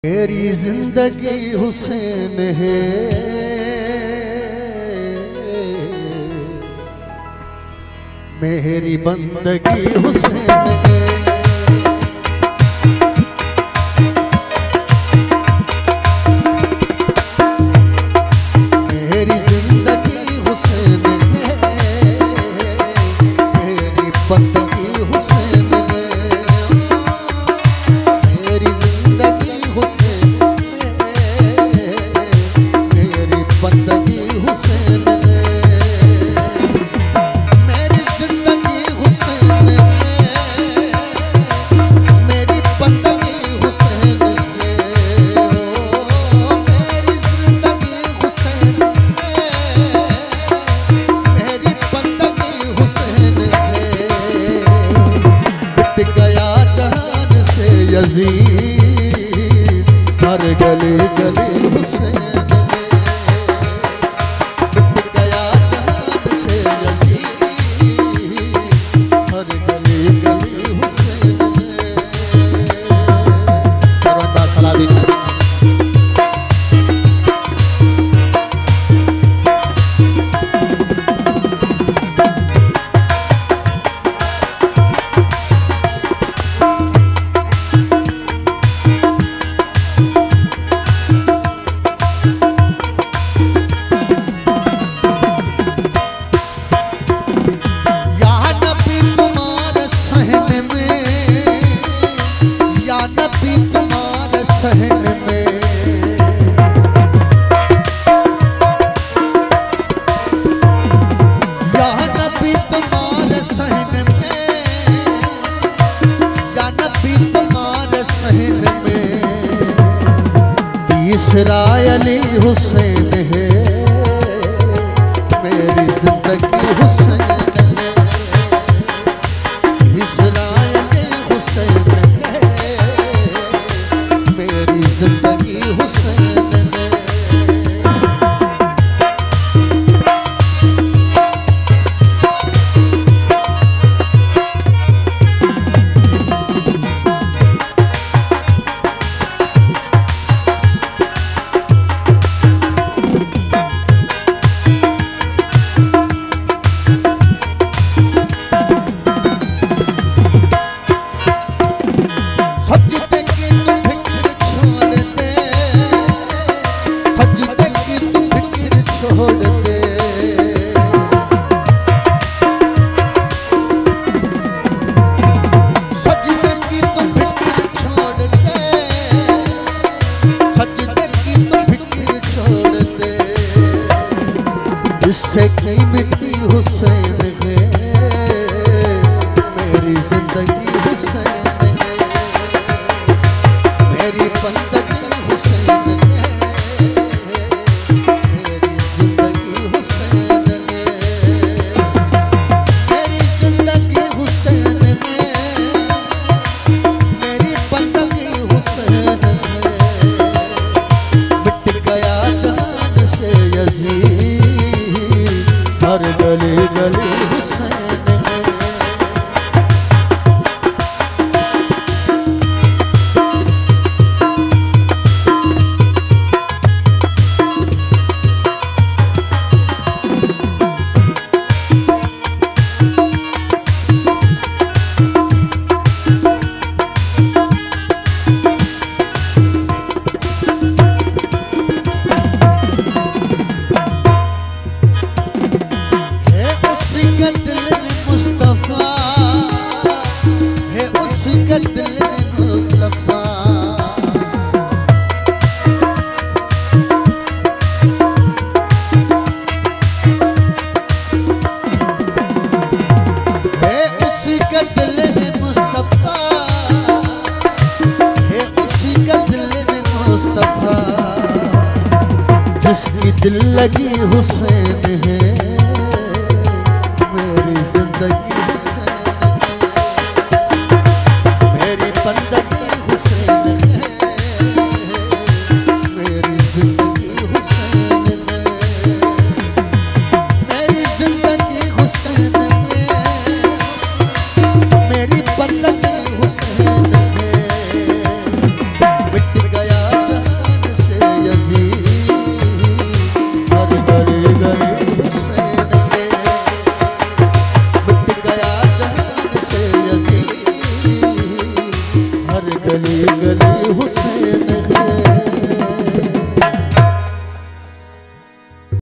मेरी जिंदगी हुसैन है, मेरी बंदगी हुसैन है। मेरी जिंदगी हुसैन है, मेरी बंदगी हुसैन है। मेरी जिंदगी हुसैन है, मेरी बंदगी हुसैन है। मेरी जिंदगी हुसैन है, मेरी बंदगी हुसैन है। मेरी जिंदगी हुसैन है, मेरी बंदगी हुसैन है। मिट गया जहान से यज़ीद, हर गली गली हुसैन है। मिट गया जहान से यज़ीद, हर गली गली हुसैन है। सरवंदा सलादीन सहन में, या नबी तुम्हारे सहन में, या नबी तुम्हारे सहन में। इसराइली हुसैन है, मेरी जिंदगी हुसैन है। इसराइली हुसैन है, मेरी जिंदगी हुसैन है। सजदे की तू फिक्र छोड़ दे, सजदे की तू फिक्र छोड़ दे। सजदे की तू फिक्र छोड़ दे, सजदे की तू फिक्र छोड़ दे। इससे कीमती हुसैन है, मेरी जिंदगी हुसैन है। मेरी बंदगी हुसैन है, मेरी जिंदगी हुसैन है। मेरी जिंदगी हुसैन है, मेरी बंदगी हुसैन है। मिट गया जहान से यज़ीद, हर गली गली हुसैन है। जिसकी दिल लगी हुसैन है,